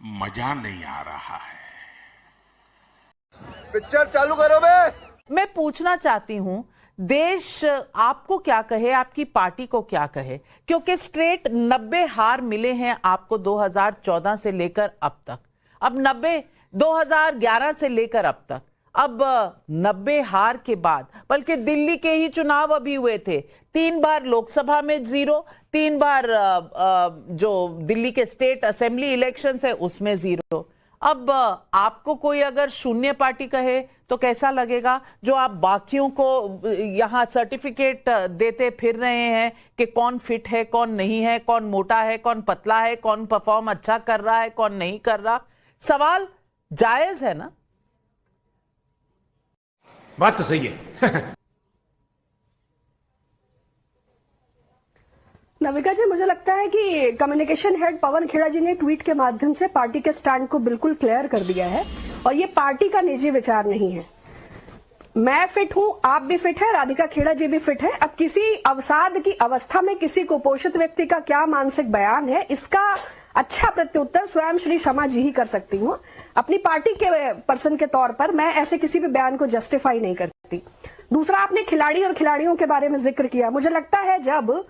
मजा नहीं आ रहा है। पिक्चर चालू करो बे। मैं पूछना चाहती हूं, देश आपको क्या कहे, आपकी पार्टी को क्या कहे, क्योंकि स्ट्रेट 90 हार मिले हैं आपको 2014 से लेकर अब तक। अब 90 2011 से लेकर अब तक, अब 90 हार के बाद, बल्कि दिल्ली के ही चुनाव अभी हुए थे, 3 बार लोकसभा में 0, 3 बार जो दिल्ली के स्टेट असेंबली इलेक्शन है उसमें 0। अब आपको कोई अगर शून्य पार्टी कहे तो कैसा लगेगा, जो आप बाकियों को यहां सर्टिफिकेट देते फिर रहे हैं कि कौन फिट है, कौन नहीं है, कौन मोटा है, कौन पतला है, कौन परफॉर्म अच्छा कर रहा है, कौन नहीं कर रहा। सवाल जायज है ना? बात तो सही है। नविका जी, मुझे लगता है कि कम्युनिकेशन हेड पवन खेड़ा जी ने ट्वीट के माध्यम से पार्टी के स्टैंड को बिल्कुल क्लियर कर दिया है और ये पार्टी का निजी विचार नहीं है। मैं फिट हूं, आप भी फिट है, राधिका खेड़ा जी भी फिट है। अब किसी अवसाद की अवस्था में किसी कुपोषित व्यक्ति का क्या मानसिक बयान है, इसका अच्छा प्रत्युत्तर स्वयं श्री शमा जी ही कर सकती हूँ। अपनी पार्टी के पर्सन के तौर पर मैं ऐसे किसी भी बयान को जस्टिफाई नहीं करती। दूसरा, आपने खिलाड़ी और खिलाड़ियों के बारे में जिक्र किया। मुझे लगता है जब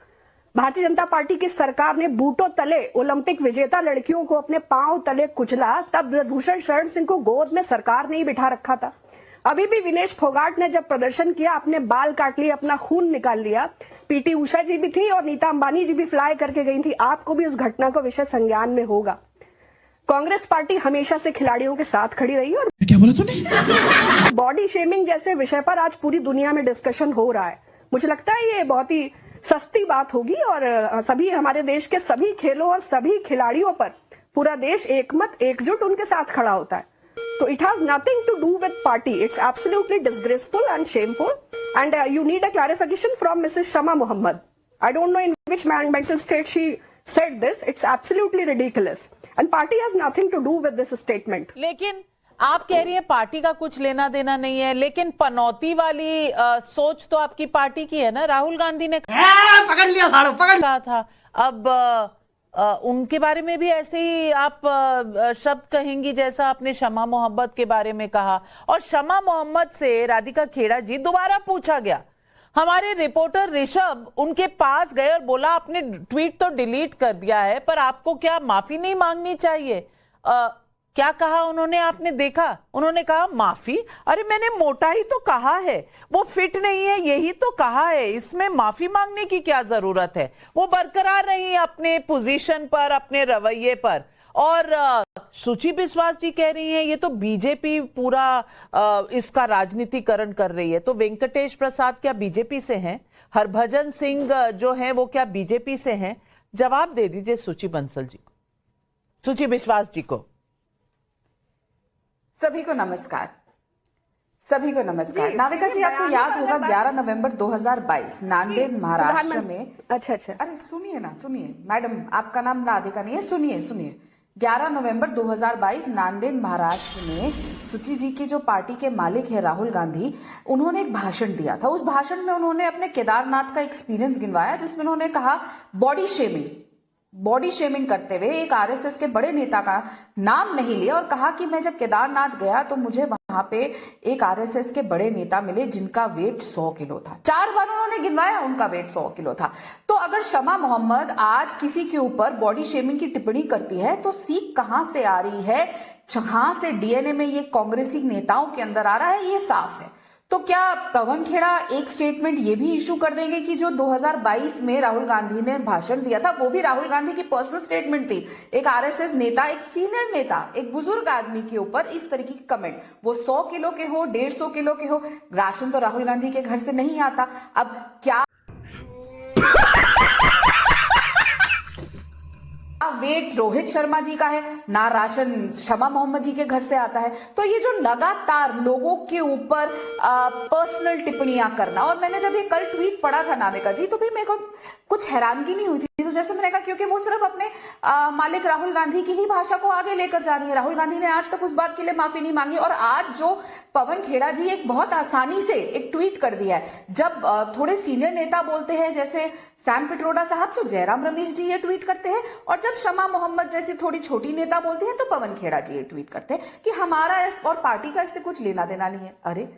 भारतीय जनता पार्टी की सरकार ने बूटों तले ओलंपिक विजेता लड़कियों को अपने पांव तले कुचला, तब ब्रजभूषण शरण सिंह को गोद में सरकार ने ही बिठा रखा था। अभी भी विनेश फोगाट ने जब प्रदर्शन किया, अपने बाल काट लिए, अपना खून निकाल लिया। पीटी उषा जी भी थी और नीता अंबानी जी भी फ्लाई करके गई थी। आपको भी उस घटना का विषय संज्ञान में होगा। कांग्रेस पार्टी हमेशा से खिलाड़ियों के साथ खड़ी रही और क्या बोला तूने? बॉडी शेमिंग जैसे विषय पर आज पूरी दुनिया में डिस्कशन हो रहा है। मुझे लगता है ये बहुत ही सस्ती बात होगी और सभी हमारे देश के सभी खेलों और सभी खिलाड़ियों पर पूरा देश एकमत एकजुट उनके साथ खड़ा होता है। So it has nothing to do with party. It's absolutely disgraceful and shameful. And you need a clarification from Mrs. Shama Muhammad. I don't know in which mental state she said this. It's absolutely ridiculous. And party has nothing to do with this statement. लेकिन आप कह रही हैं party का कुछ लेना देना नहीं है, लेकिन पनौती वाली सोच तो आपकी पार्टी की है ना। राहुल गांधी ने पकड़ लिया साड़ू, पकड़ कहा था। अब उनके बारे में भी ऐसे ही आप शब्द कहेंगी जैसा आपने शमा मोहम्मद के बारे में कहा। और शमा मोहम्मद से राधिका खेड़ा जी दोबारा पूछा गया। हमारे रिपोर्टर ऋषभ उनके पास गए और बोला आपने ट्वीट तो डिलीट कर दिया है, पर आपको क्या माफी नहीं मांगनी चाहिए? क्या कहा उन्होंने, आपने देखा? उन्होंने कहा माफी। अरे मैंने मोटा ही तो कहा है, वो फिट नहीं है यही तो कहा है, इसमें माफी मांगने की क्या जरूरत है? वो बरकरार रही अपने पोजीशन पर, अपने रवैये पर। और सुची बिस्वास जी कह रही हैं ये तो बीजेपी पूरा इसका राजनीतिकरण कर रही है। तो वेंकटेश प्रसाद क्या बीजेपी से हैं? हरभजन सिंह जो हैं वो क्या बीजेपी से हैं? जवाब दे दीजिए सुची बंसल जी को, सुची बिस्वास जी को। सभी को नमस्कार, सभी को नमस्कार। नाविका जी, आपको याद होगा 11 नवंबर 2022 नांदेड़ महाराष्ट्र में। अच्छा, अरे सुनिए ना, सुनिए मैडम, आपका नाम राधिका नहीं है, सुनिए। 11 नवंबर 2022 नांदेड़ महाराष्ट्र में सुची जी की जो पार्टी के मालिक है राहुल गांधी, उन्होंने एक भाषण दिया था। उस भाषण में उन्होंने अपने केदारनाथ का एक्सपीरियंस गिनवाया, जिसमें उन्होंने कहा बॉडी शेमिंग करते हुए एक आरएसएस के बड़े नेता का नाम नहीं लिया और कहा कि मैं जब केदारनाथ गया तो मुझे वहां पे एक आरएसएस के बड़े नेता मिले जिनका वेट 100 किलो था। 4 बार उन्होंने गिनवाया, उनका वेट 100 किलो था। तो अगर शमा मोहम्मद आज किसी के ऊपर बॉडी शेमिंग की टिप्पणी करती है तो सीख कहां से आ रही है, कहां से डीएनए में ये कांग्रेसी नेताओं के अंदर आ रहा है, ये साफ है। तो क्या पवन खेड़ा एक स्टेटमेंट ये भी इशू कर देंगे कि जो 2022 में राहुल गांधी ने भाषण दिया था वो भी राहुल गांधी की पर्सनल स्टेटमेंट थी? एक आरएसएस नेता, एक सीनियर नेता, एक बुजुर्ग आदमी के ऊपर इस तरीके की कमेंट, वो 100 किलो के हो, 150 किलो के हो, राशन तो राहुल गांधी के घर से नहीं आता। अब क्या वेट रोहित शर्मा जी का है, ना राशन शमा मोहम्मद जी के घर से आता है। तो ये जो लगातार लोगों के ऊपर पर्सनल टिप्पणियां करना, और मैंने जब ये कल ट्वीट पढ़ा था नाविका जी, तो भी मेरे को कुछ हैरानगी नहीं हुई थी। तो जैसे मैंने कहा, क्योंकि वो सिर्फ अपने मालिक राहुल गांधी की ही भाषा को आगे लेकर जा रही है। राहुल गांधी ने आज तक उस बात के लिए माफी नहीं मांगी और आज जो पवन खेड़ा जी एक बहुत आसानी से एक ट्वीट कर दिया है। जब थोड़े सीनियर नेता बोलते हैं जैसे सैम पिट्रोडा साहब, तो जयराम रमेश जी ये ट्वीट करते हैं, और जब जब शमा मोहम्मद जैसी थोड़ी छोटी नेता बोलती है तो पवन खेड़ा जी ये ट्वीट करते हैं कि हमारा और पार्टी का इससे कुछ लेना देना नहीं है। अरे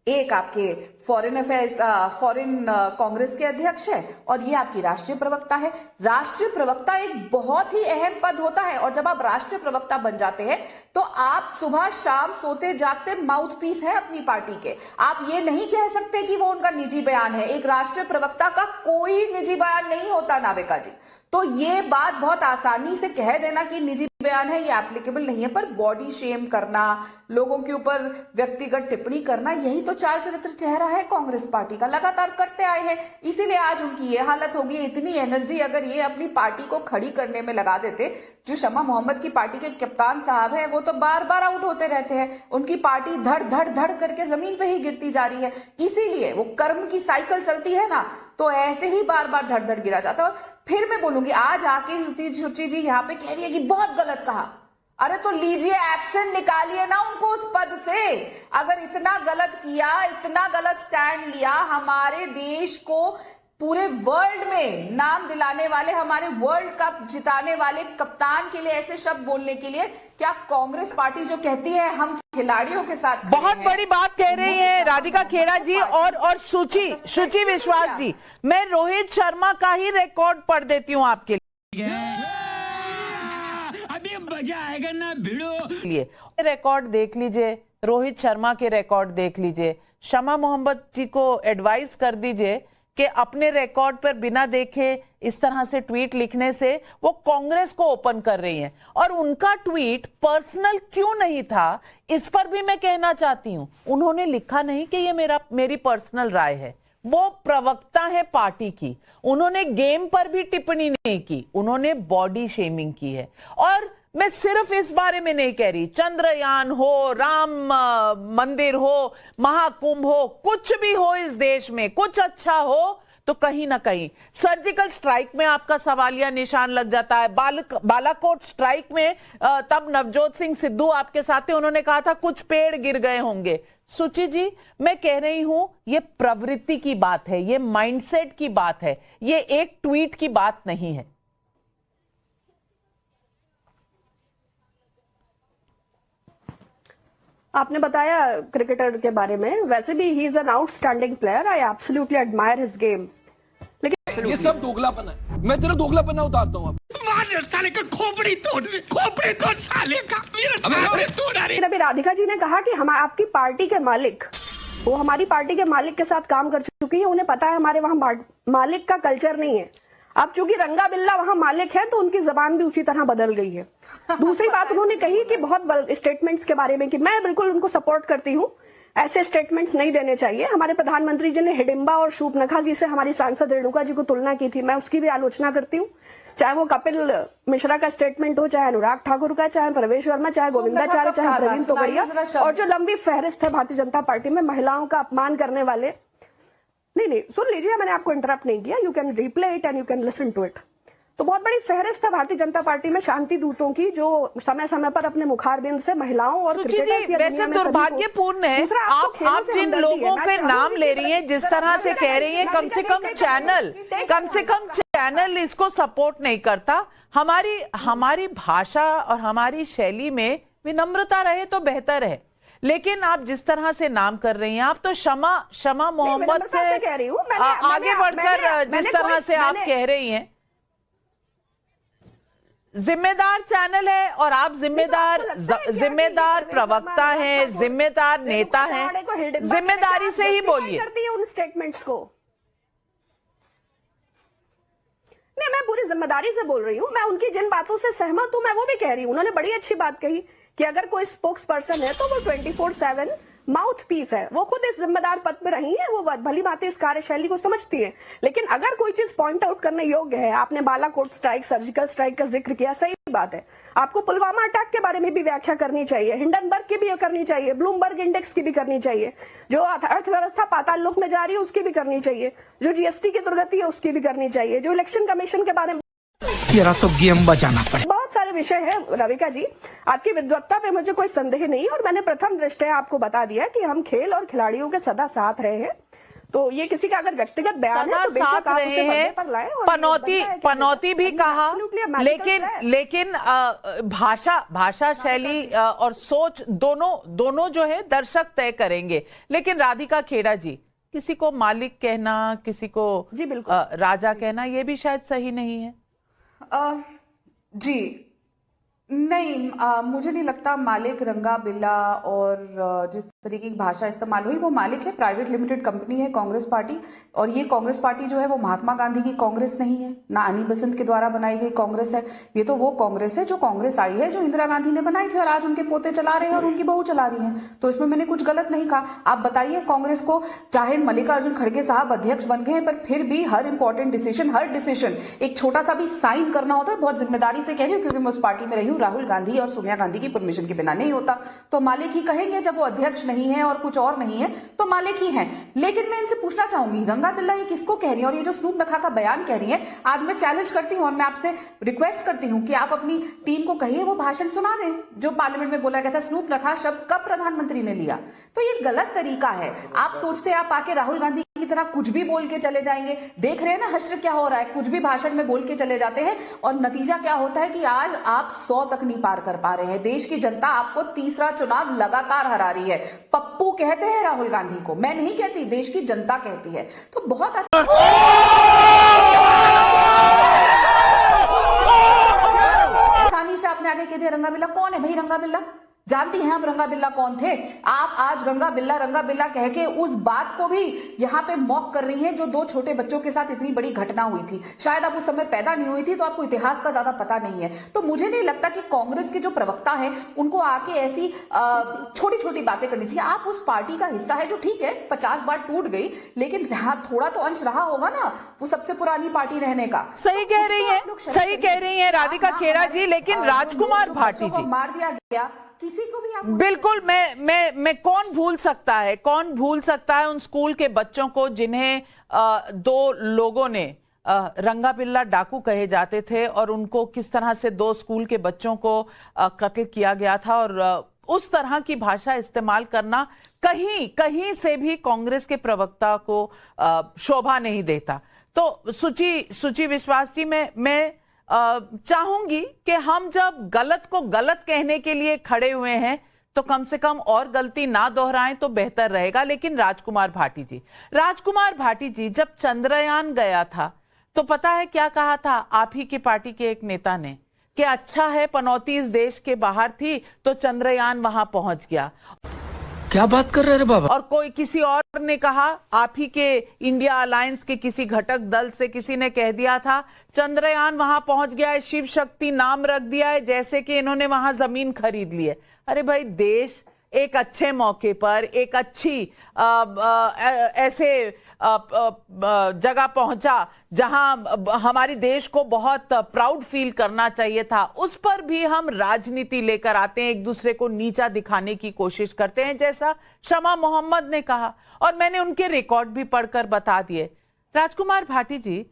एक आपके फॉरेन कांग्रेस के अध्यक्ष है और ये आपकी राष्ट्रीय प्रवक्ता है। राष्ट्रीय प्रवक्ता एक बहुत ही अहम पद होता है और जब आप राष्ट्रीय प्रवक्ता बन जाते हैं तो आप सुबह शाम सोते जागते माउथ पीस है अपनी पार्टी के। आप ये नहीं कह सकते कि वो उनका निजी बयान है। एक राष्ट्रीय प्रवक्ता का कोई निजी बयान नहीं होता नाविका जी। तो ये बात बहुत आसानी से कह देना कि निजी बयान है, ये एप्लीकेबल नहीं है, पर बॉडी शेम करना, लोगों के ऊपर व्यक्तिगत टिप्पणी करना, यही तो चार चरित्र चेहरा है कांग्रेस पार्टी का, लगातार करते आए हैं। इसीलिए आज उनकी ये हालत होगी। इतनी एनर्जी अगर ये अपनी पार्टी को खड़ी करने में लगा देते, जो शमा मोहम्मद की पार्टी के कप्तान साहब हैं वो तो बार बार आउट होते रहते हैं, उनकी पार्टी धड़ धड़ धड़ करके जमीन पे ही गिरती जा रही है। इसीलिए वो कर्म की साइकिल चलती है ना, तो ऐसे ही बार बार धड़ धड़ गिरा जाता है। फिर मैं बोलूंगी, आज आके शुचि जी यहाँ पे कह रही है कि बहुत गलत कहा। अरे तो लीजिए एक्शन, निकालिए ना उनको उस पद से। अगर इतना गलत किया, इतना गलत स्टैंड लिया, हमारे देश को पूरे वर्ल्ड में नाम दिलाने वाले, हमारे वर्ल्ड कप जिताने वाले कप्तान के लिए ऐसे शब्द बोलने के लिए क्या कांग्रेस पार्टी जो कहती है हम खिलाड़ियों के साथ बहुत बड़ी बात कह रही है राधिका खेड़ा जी और शुचि विश्वास जी। मैं रोहित शर्मा का ही रिकॉर्ड पढ़ देती हूँ आपके अभी मजा आएगा ना लिए। रिकॉर्ड देख लीजिए, रोहित शर्मा के रिकॉर्ड देख लीजिए। शमा मोहम्मद जी को एडवाइस कर दीजिए कि अपने रिकॉर्ड पर बिना देखे इस तरह से ट्वीट लिखने से वो कांग्रेस को ओपन कर रही हैं। और उनका ट्वीट पर्सनल क्यों नहीं था, इस पर भी मैं कहना चाहती हूं। उन्होंने लिखा नहीं कि ये मेरी पर्सनल राय है, वो प्रवक्ता है पार्टी की। उन्होंने गेम पर भी टिप्पणी नहीं की, उन्होंने बॉडी शेमिंग की है। और मैं सिर्फ इस बारे में नहीं कह रही, चंद्रयान हो, राम मंदिर हो, महाकुंभ हो, कुछ भी हो इस देश में, कुछ अच्छा हो तो कहीं ना कहीं सर्जिकल स्ट्राइक में आपका सवालिया निशान लग जाता है। बालाकोट स्ट्राइक में तब नवजोत सिंह सिद्धू आपके साथ थे, उन्होंने कहा था कुछ पेड़ गिर गए होंगे। सुचि जी, मैं कह रही हूं ये प्रवृत्ति की बात है, ये माइंडसेट की बात है, ये एक ट्वीट की बात नहीं है। आपने बताया क्रिकेटर के बारे में, वैसे भी he is an outstanding player. I absolutely admire his game. लेकिन ये सब दोगलापन है, मैं तेरा दोगलापन उतारता हूँ। साले का खोपड़ी तोड़ साले का मेरा अभी राधिका जी ने कहा कि हम आपकी पार्टी के मालिक, वो हमारी पार्टी के मालिक के साथ काम कर चुकी है, उन्हें पता है हमारे वहां मालिक का कल्चर नहीं है। अब चूंकि रंगा बिल्ला वहां मालिक है तो उनकी जबान भी उसी तरह बदल गई है। दूसरी बात उन्होंने कही कि बहुत स्टेटमेंट्स के बारे में कि मैं बिल्कुल उनको सपोर्ट करती हूँ, ऐसे स्टेटमेंट्स नहीं देने चाहिए। हमारे प्रधानमंत्री जी ने हिडिंबा और शूर्पणखा जी से हमारी सांसद रेणुका जी को तुलना की थी, मैं उसकी भी आलोचना करती हूँ। चाहे वो कपिल मिश्रा का स्टेटमेंट हो, चाहे अनुराग ठाकुर का, चाहे प्रवेश वर्मा, चाहे गोविंदाचार्य, चाहे प्रवीण तोगड़िया, और जो लंबी फहरिस्त है भारतीय जनता पार्टी में महिलाओं का अपमान करने वाले। नहीं, सुन लीजिए, मैंने आपको इंटरप्ट नहीं किया। You can replay it and you can listen to it. तो बहुत बड़ी फहरिस्त है भारतीय जनता पार्टी में शांति दूतों की, जो समय समय पर अपने मुखारबिंद से महिलाओं और वैसे दुर्भाग्यपूर्ण है आप जिन लोगों पे नाम ले रही हैं, जिस तरह से कह रही हैं, कम से कम चैनल इसको सपोर्ट नहीं करता। हमारी भाषा और हमारी शैली में विनम्रता रहे तो बेहतर है। लेकिन आप जिस तरह से नाम कर रही हैं, आप तो शमा मोहम्मद से आगे बढ़कर जिस तरह से आप कह रही हैं, जिम्मेदार चैनल है और आप जिम्मेदार प्रवक्ता हैं, जिम्मेदार नेता हैं, जिम्मेदारी से ही बोलिए उन स्टेटमेंट्स को। नहीं, मैं पूरी जिम्मेदारी से बोल रही हूँ। मैं उनकी जिन बातों से सहमत हूँ मैं वो भी कह रही हूँ। उन्होंने बड़ी अच्छी बात कही कि अगर कोई स्पोक्स पर्सन है तो वो 24/7 माउथ पीस है। वो खुद इस जिम्मेदार पद पर रही है, वो भली भांति इस कार्यशैली को समझती है। लेकिन अगर कोई चीज पॉइंट आउट करने योग्य है, आपने बालाकोट स्ट्राइक, सर्जिकल स्ट्राइक का जिक्र किया, सही बात है। आपको पुलवामा अटैक के बारे में भी व्याख्या करनी चाहिए, हिंडनबर्ग की भी करनी चाहिए, ब्लूमबर्ग इंडेक्स की भी करनी चाहिए, जो अर्थव्यवस्था पाताल लोक में जा रही है उसकी भी करनी चाहिए, जो जीएसटी की दुर्गति है उसकी भी करनी चाहिए, जो इलेक्शन कमीशन के बारे में तो गेम बचाना पड़े। बहुत सारे विषय है। रविका जी, आपकी विद्वत्ता पे मुझे कोई संदेह नहीं, और मैंने प्रथम दृष्टया आपको बता दिया कि हम खेल और खिलाड़ियों के सदा साथ रहे हैं। तो ये किसी का अगर व्यक्तिगत बयान है तो सदा बेशक साथ आप रहे उसे हैं, पर्दे पर लाएं और पनौती भी कहा, लेकिन भाषा शैली और सोच दोनों जो है दर्शक तय करेंगे। लेकिन राधिका खेड़ा जी, किसी को मालिक कहना, किसी को जी बिल्कुल राजा कहना, ये भी शायद सही नहीं है। जी नहीं, मुझे नहीं लगता मालिक, रंगा बिल्ला और जिस तरीके की भाषा इस्तेमाल हुई, वो मालिक है, प्राइवेट लिमिटेड कंपनी है कांग्रेस पार्टी। और ये कांग्रेस पार्टी जो है वो महात्मा गांधी की कांग्रेस नहीं है, ना अनी बसंत के द्वारा बनाई गई कांग्रेस है। ये तो वो कांग्रेस है जो कांग्रेस आई है, जो इंदिरा गांधी ने बनाई थी और आज उनके पोते चला रहे हैं और उनकी बहू चला रही है। तो इसमें मैंने कुछ गलत नहीं कहा। आप बताइए, कांग्रेस को चाहे मल्लिकार्जुन खड़गे साहब अध्यक्ष बन गए, पर फिर भी हर इंपॉर्टेंट डिसीजन, हर डिसीजन एक छोटा सा भी साइन करना होता है। बहुत जिम्मेदारी से कह रही हूँ क्योंकि मैं उस पार्टी में रही हूँ। राहुल गांधी और सोनिया गांधी की परमिशन के बिना नहीं होता। तो मालिक ही कहेंगे, जब वो अध्यक्ष नहीं है और कुछ और नहीं है तो मालिक ही है। लेकिन मैं इनसे पूछना चाहूंगी, रंगा बिल्ला ये किसको कह रही है? और ये जो स्नूप नखा का बयान कह रही है, आज मैं चैलेंज करती हूँ और मैं आपसे रिक्वेस्ट करती हूँ कि आप अपनी टीम को कहिए वो भाषण सुना दें जो पार्लियामेंट में बोला गया था। स्नूप नखा शब्द कब प्रधानमंत्री ने लिया? तो ये गलत तरीका है। आप सोचते हैं आप आके राहुल गांधी की तरह कुछ भी बोल के चले जाएंगे। देख रहे हैं ना हश्र क्या हो रहा है, कुछ भी भाषण में बोल के चले जाते हैं और नतीजा क्या होता है कि आज आप 100 तक नहीं पार कर पा रहे हैं। देश की जनता आपको तीसरा चुनाव लगातार हरा रही है। पप्पू कहते हैं राहुल गांधी को, मैं नहीं कहती, देश की जनता कहती है। तो बहुत आसानी से आपने आगे कह दिया रंगा बिल्ला। कौन है भाई रंगा बिल्ला? जानती हैं आप रंगा बिल्ला कौन थे? आप आज रंगा बिल्ला कह के उस बात को भी यहाँ पे मॉक कर रही हैं जो 2 छोटे बच्चों के साथ इतनी बड़ी घटना हुई थी। शायद आप उस समय पैदा नहीं हुई थी तो आपको इतिहास का ज्यादा पता नहीं है। तो मुझे नहीं लगता कि कांग्रेस के जो प्रवक्ता हैं उनको आके ऐसी छोटी छोटी बातें करनी चाहिए। आप उस पार्टी का हिस्सा है जो ठीक है 50 बार टूट गई, लेकिन थोड़ा तो अंश रहा होगा ना वो सबसे पुरानी पार्टी रहने का। सही कह रही है राधिका खेड़ा जी। लेकिन राजकुमार भाटी जी मार दिया गया, किसी को भी आप बिल्कुल, मैं कौन भूल सकता है उन स्कूल के बच्चों को जिन्हें 2 लोगों ने रंगा बिल्ला डाकू कहे जाते थे और उनको किस तरह से 2 स्कूल के बच्चों को कत्ल किया गया था। और उस तरह की भाषा इस्तेमाल करना कहीं से भी कांग्रेस के प्रवक्ता को शोभा नहीं देता। तो सुची विश्वास जी, मैं चाहूंगी कि हम जब गलत को गलत कहने के लिए खड़े हुए हैं तो कम से कम और गलती ना दोहराएं तो बेहतर रहेगा। लेकिन राजकुमार भाटी जी जब चंद्रयान गया था तो पता है क्या कहा था आप ही की पार्टी के एक नेता ने, कि अच्छा है पनौती इस देश के बाहर थी तो चंद्रयान वहां पहुंच गया। क्या बात कर रहे हैं बाबा? और कोई किसी और ने कहा, आप ही के इंडिया अलायंस के किसी घटक दल से किसी ने कह दिया था चंद्रयान वहां पहुंच गया है, शिव शक्ति नाम रख दिया है, जैसे कि इन्होंने वहां जमीन खरीद ली है। अरे भाई, देश एक अच्छे मौके पर एक अच्छी ऐसे जगह पहुंचा जहां हमारी देश को बहुत प्राउड फील करना चाहिए था, उस पर भी हम राजनीति लेकर आते हैं, एक दूसरे को नीचा दिखाने की कोशिश करते हैं, जैसा शमा मोहम्मद ने कहा और मैंने उनके रिकॉर्ड भी पढ़कर बता दिए। राजकुमार भाटी जी,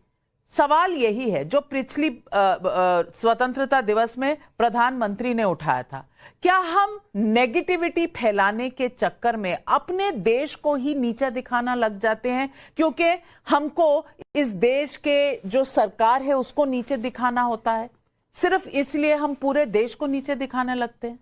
सवाल यही है जो पिछली स्वतंत्रता दिवस में प्रधानमंत्री ने उठाया था, क्या हम नेगेटिविटी फैलाने के चक्कर में अपने देश को ही नीचा दिखाना लग जाते हैं? क्योंकि हमको इस देश के जो सरकार है उसको नीचे दिखाना होता है, सिर्फ इसलिए हम पूरे देश को नीचे दिखाने लगते हैं।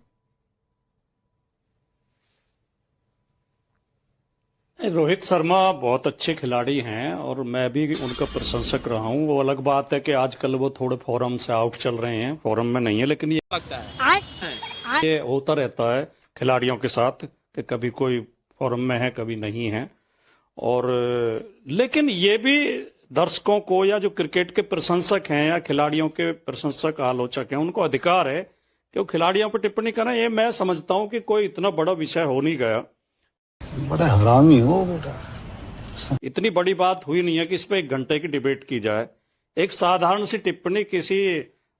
रोहित शर्मा बहुत अच्छे खिलाड़ी हैं और मैं भी उनका प्रशंसक रहा हूं। वो अलग बात है कि आजकल वो थोड़े फॉर्म से आउट चल रहे हैं, फॉर्म में नहीं है, लेकिन ये होता रहता है खिलाड़ियों के साथ कि कभी कोई फॉर्म में है कभी नहीं है। और लेकिन ये भी दर्शकों को या जो क्रिकेट के प्रशंसक हैं या खिलाड़ियों के प्रशंसक आलोचक हैं उनको अधिकार है कि वो खिलाड़ियों पर टिप्पणी करें। ये मैं समझता हूं कि कोई इतना बड़ा विषय हो नहीं गया, बड़ा हरामी हो बेटा। इतनी बड़ी बात हुई नहीं है कि इस पे 1 घंटे की डिबेट की जाए। एक साधारण सी टिप्पणी किसी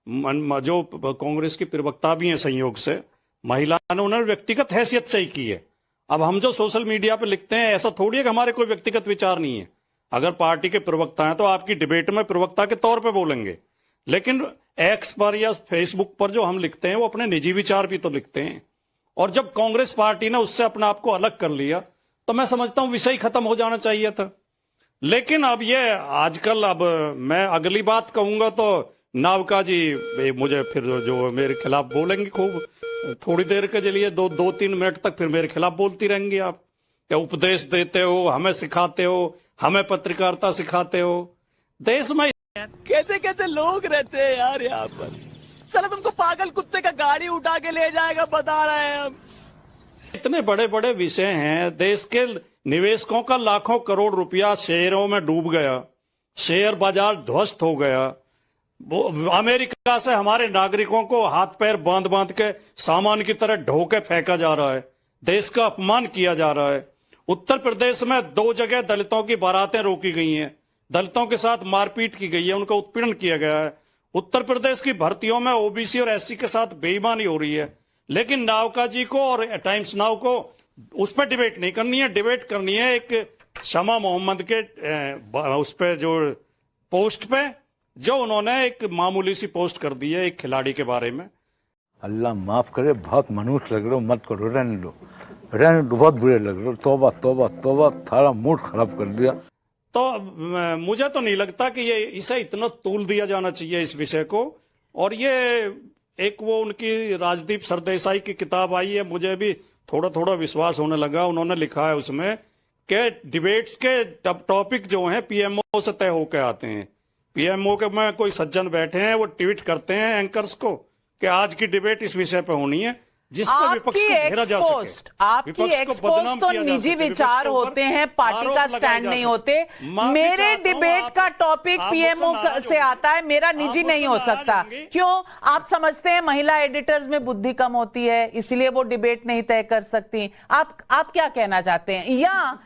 जो कांग्रेस की प्रवक्ता भी हैं संयोग से महिला ने, उन्होंने व्यक्तिगत हैसियत से ही की है। अब हम जो सोशल मीडिया पे लिखते हैं ऐसा थोड़ी है कि हमारे कोई व्यक्तिगत विचार नहीं है। अगर पार्टी के प्रवक्ता हैं तो आपकी डिबेट में प्रवक्ता के तौर पे बोलेंगे, लेकिन एक्स पर या फेसबुक पर जो हम लिखते हैं वो अपने निजी विचार भी तो लिखते हैं। और जब कांग्रेस पार्टी ने उससे अपने आप को अलग कर लिया तो मैं समझता हूं विषय खत्म हो जाना चाहिए था। लेकिन अब ये आजकल, अब मैं अगली बात कहूंगा तो नावका जी मुझे फिर जो मेरे खिलाफ बोलेंगे खूब, थोड़ी देर के लिए 2-3 मिनट तक फिर मेरे खिलाफ बोलती रहेंगी। आप क्या उपदेश देते हो, हमें सिखाते हो, हमें पत्रकारिता सिखाते हो। देश में कैसे कैसे लोग रहते हैं यार यहाँ पर। साला तुमको पागल कुत्ते का गाड़ी उठा के ले जाएगा, बता रहे हैं हम। इतने बड़े बड़े विषय हैं। देश के निवेशकों का लाखों करोड़ रुपया शेयरों में डूब गया, शेयर बाजार ध्वस्त हो गया। अमेरिका से हमारे नागरिकों को हाथ पैर बांध बांध के सामान की तरह ढो के फेंका जा रहा है, देश का अपमान किया जा रहा है। उत्तर प्रदेश में 2 जगह दलितों की बारातें रोकी गई हैं, दलितों के साथ मारपीट की गई है, उनका उत्पीड़न किया गया है। उत्तर प्रदेश की भर्तियों में ओबीसी और एससी के साथ बेईमानी हो रही है। लेकिन नावका जी को और टाइम्स नाउ को उस पर डिबेट नहीं करनी है, डिबेट करनी है एक शमा मोहम्मद के उस पे जो पोस्ट पे, जो उन्होंने एक मामूली सी पोस्ट कर दी है एक खिलाड़ी के बारे में। अल्लाह माफ करे, बहुत मनुष्य लग रहे हो, मत करो, रहने दो, बहुत बुरे लग रहे हो। तौबा तौबा तौबा, थारा मूड खराब कर दिया। तो मुझे तो नहीं लगता कि ये इसे इतना तूल दिया जाना चाहिए इस विषय को। और ये एक वो उनकी राजदीप सरदेसाई की किताब आई है, मुझे भी थोड़ा थोड़ा विश्वास होने लगा। उन्होंने लिखा है उसमें कि डिबेट्स के टॉपिक जो हैं पीएमओ से तय होकर आते हैं। पीएमओ के में कोई सज्जन बैठे हैं, वो ट्वीट करते हैं एंकर्स को कि आज की डिबेट इस विषय पे होनी है, जिस पर विपक्ष को घेरा जा सके। आपकी एक्सपोज तो निजी विचार होते हैं, पार्टी का स्टैंड नहीं होते। मेरे डिबेट का टॉपिक पीएमओ से आता है, मेरा निजी नहीं हो सकता। क्यों? आप समझते हैं महिला एडिटर्स में बुद्धि कम होती है, इसलिए वो डिबेट नहीं तय कर सकती। आप क्या कहना चाहते हैं? या